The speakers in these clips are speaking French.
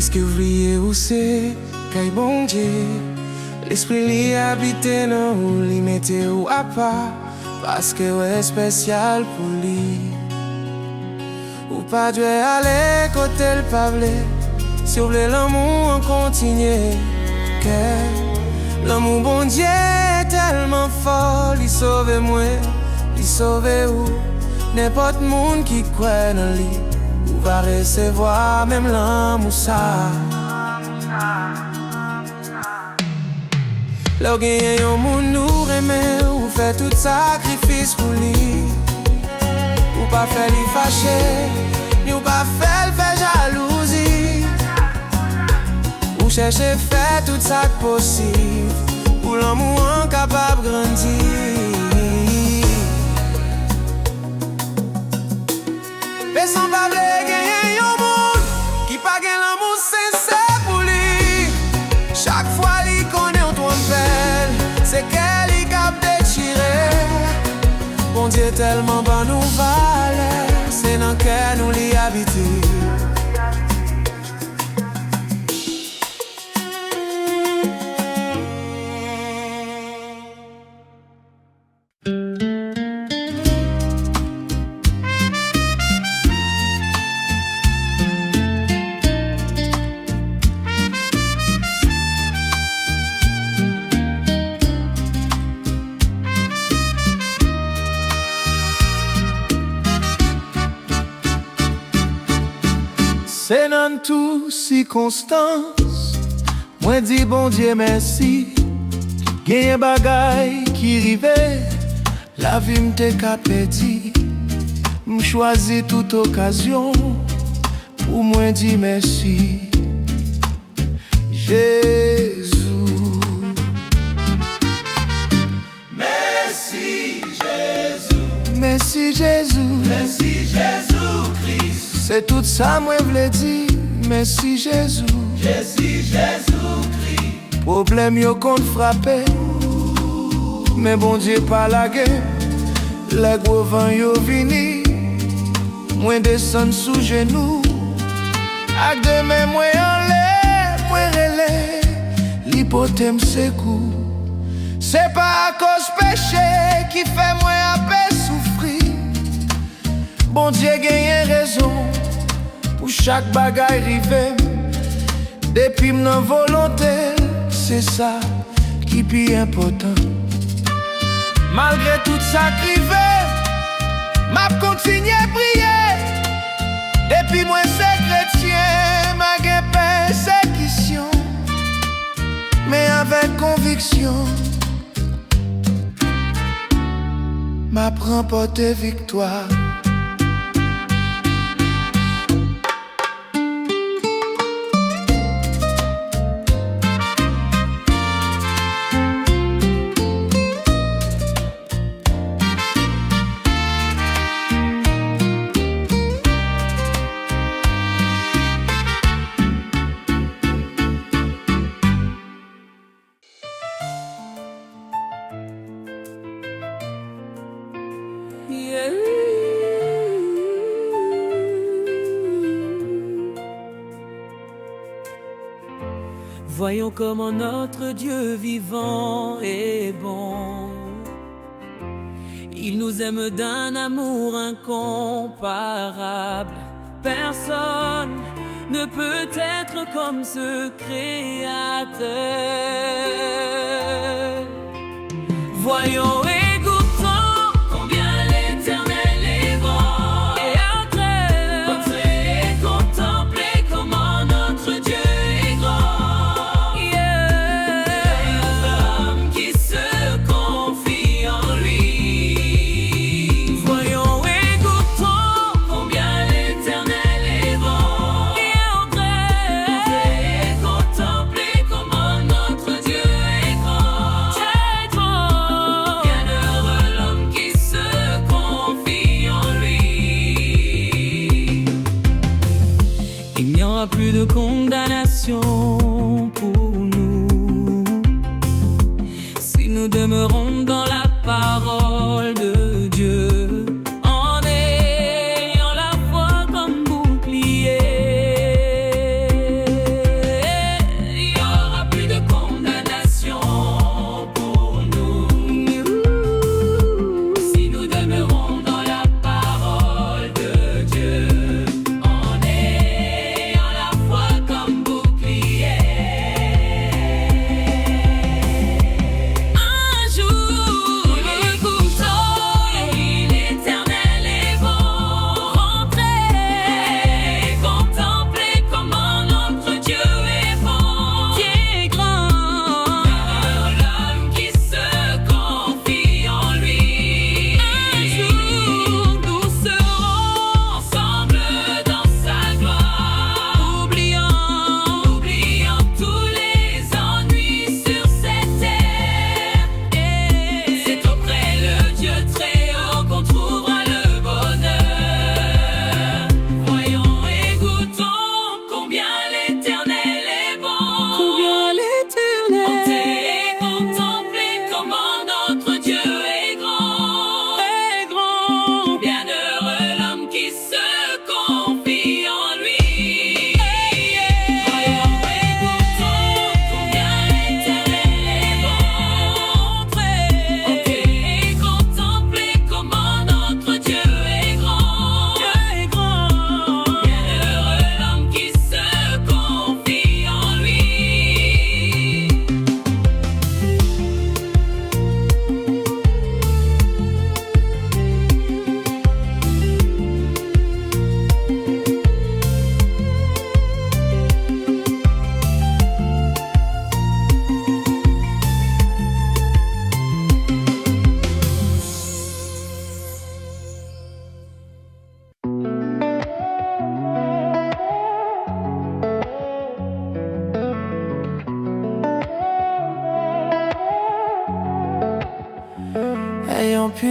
Eske oubliye ou se kay bon Dieu? L'esprit li habite nan ou li mette ou a pa, paske ou est spécial pou li. Ou pas dû aller côté le pavlé, si ou vle l'amour en continue. Que l'amour bon Dieu est tellement fort, li sauve moi, li sauve ou. N'importe monde qui croit dans lui, ou va recevoir même l'amour ça. L'on gagne yon moun nou reme, ou fait tout sacrifice pour lui. Ou pas fait li fâché, ni ou pas fait le fait jalousie. Ou cherche fait tout ça possible, pour l'amour incapable grandir. Personne pa vle genyen yon moun qui pa gen l'amour sincère pour lui. Chaque fois li connaît on trompel, c'est qu'elle li cap déchiré. Bon Dieu tellement ban nous valeur, c'est dans cœur nous li habité. C'est dans toute circonstance, moi dis bon Dieu merci. Gen bagay qui rive, la vie m'te kapeti. M'choisi toute occasion, pour moi dire merci. Jésus. Merci Jésus. Merci Jésus. Merci Jésus-Christ. C'est tout ça moi vle dire, merci Jésus. Merci Jésus-Christ. Problème yo kon frappé, mais bon Dieu pas lagué. Les gros vents yo vini, moi descend sous genou. Ak demain moi en l'air, moi relais, l'hypothème secoue. C'est pas à cause péché qui fait moi à paix souffrir. Bon Dieu gagne raison pour chaque bagaille rive. Depuis m'nan volonté, c'est ça qui est important. Malgré tout ça crivé, m'a continué à prier. Depuis moi c'est chrétien, m'a gen persécution, mais avec conviction, m'a remporté victoire. Voyons comment notre Dieu vivant est bon. Il nous aime d'un amour incomparable. Personne ne peut être comme ce Créateur. Voyons et goûtons combien l'Éternel est bon. Et entrer et contempler comment notre Dieu est grand. L'homme qui se confie en lui. Voyons et goûtons combien l'Éternel est bon. Et entrer et contempler comment notre Dieu est grand. Dieu est grand.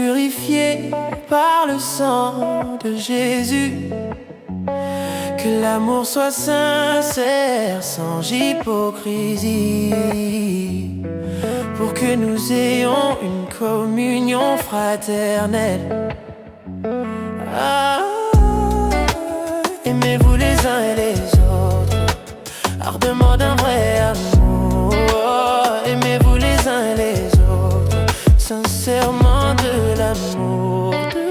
purifiés par le sang de Jésus. Que l'amour soit sincère, sans hypocrisie, pour que nous ayons une communion fraternelle. Ah, aimez-vous les uns et les autres, ardemment d'un vrai amour. Aimez-vous les uns et les autres, sincèrement de l'amour de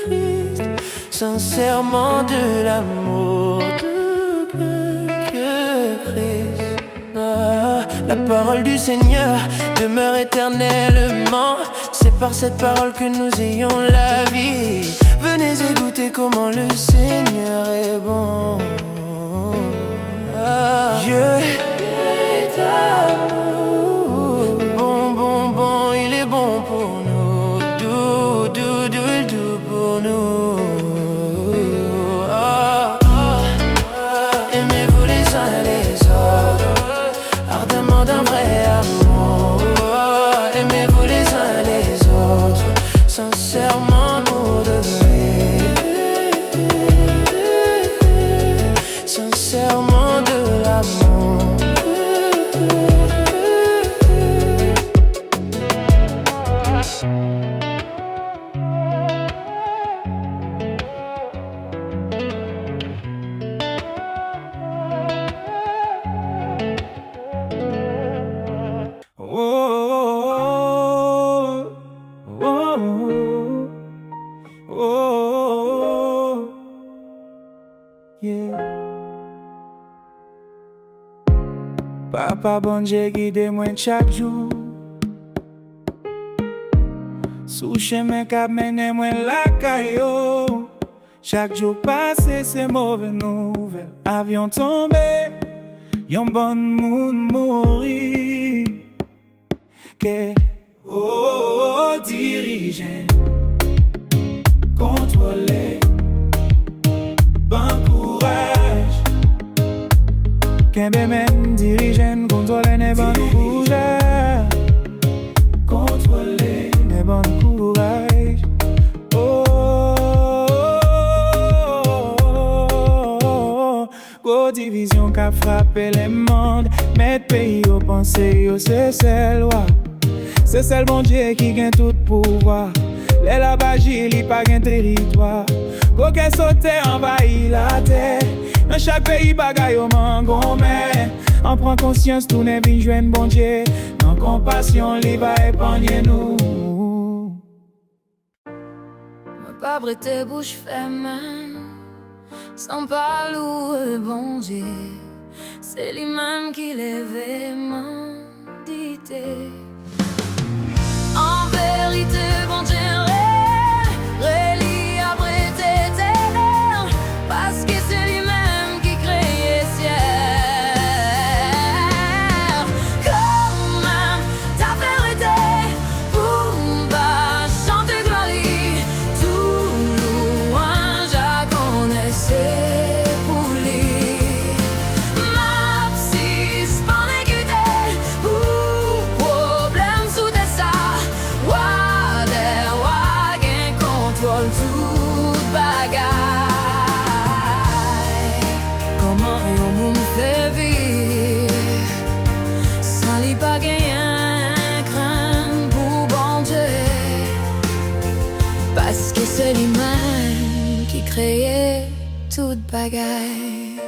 Christ, sincèrement de l'amour de Christ. Ah, la parole du Seigneur demeure éternellement. C'est par cette parole que nous ayons la vie. Venez et goûtez comment le Seigneur est bon. Ah, Dieu est amour. Bon, bon, bon, il est bon pour nous. Doux, doux, doux, doux pour nous. Ah, ah, ah. Aimez-vous les uns et les autres, ardemment d'un vrai amour. Aimez-vous les uns et les autres, sincèrement pour de vrai, sincèrement de l'amour. Papa bon Dieu guide moi chaque jour, sous chemin qui mène moi la caillou. Chaque jour passé c'est mauvaise nouvelle. Avion tombé, yon bon monde mourir. Que dirigeant contrôler, bon courage. Qu'un même dirigeant contrôler les bon courage, contrôler les bon courage. Gros division qui a frappé les mondes, mettre pays au pensée, c'est celle loi. C'est celle bon Dieu qui gagne tout pouvoir. Les lavages, il pas gagne territoire. Coquet sauté envahit la terre. Dans chaque pays, bagaille au mangon, mais on prend conscience, tout n'est bien joindre bon Dieu. Dans compassion, il va épargner nous. Moi pas prêter bouche fermée, sans pas louer bon Dieu. C'est lui-même qui lève mandité. En vérité, bon Dieu, relie après tes terres, parce que c'est lui-même qui crée ciel. Comme ta vérité, pour va chanter gloire, tout louange à connaître pour lui. Ma psy, pas d'équité, pour problème sous des ça. Toute bagaille. Comment yon moun fait vivre sans li pas gagner un crainte pour bon Dieu, parce que c'est lui-même qui crée toute bagaille.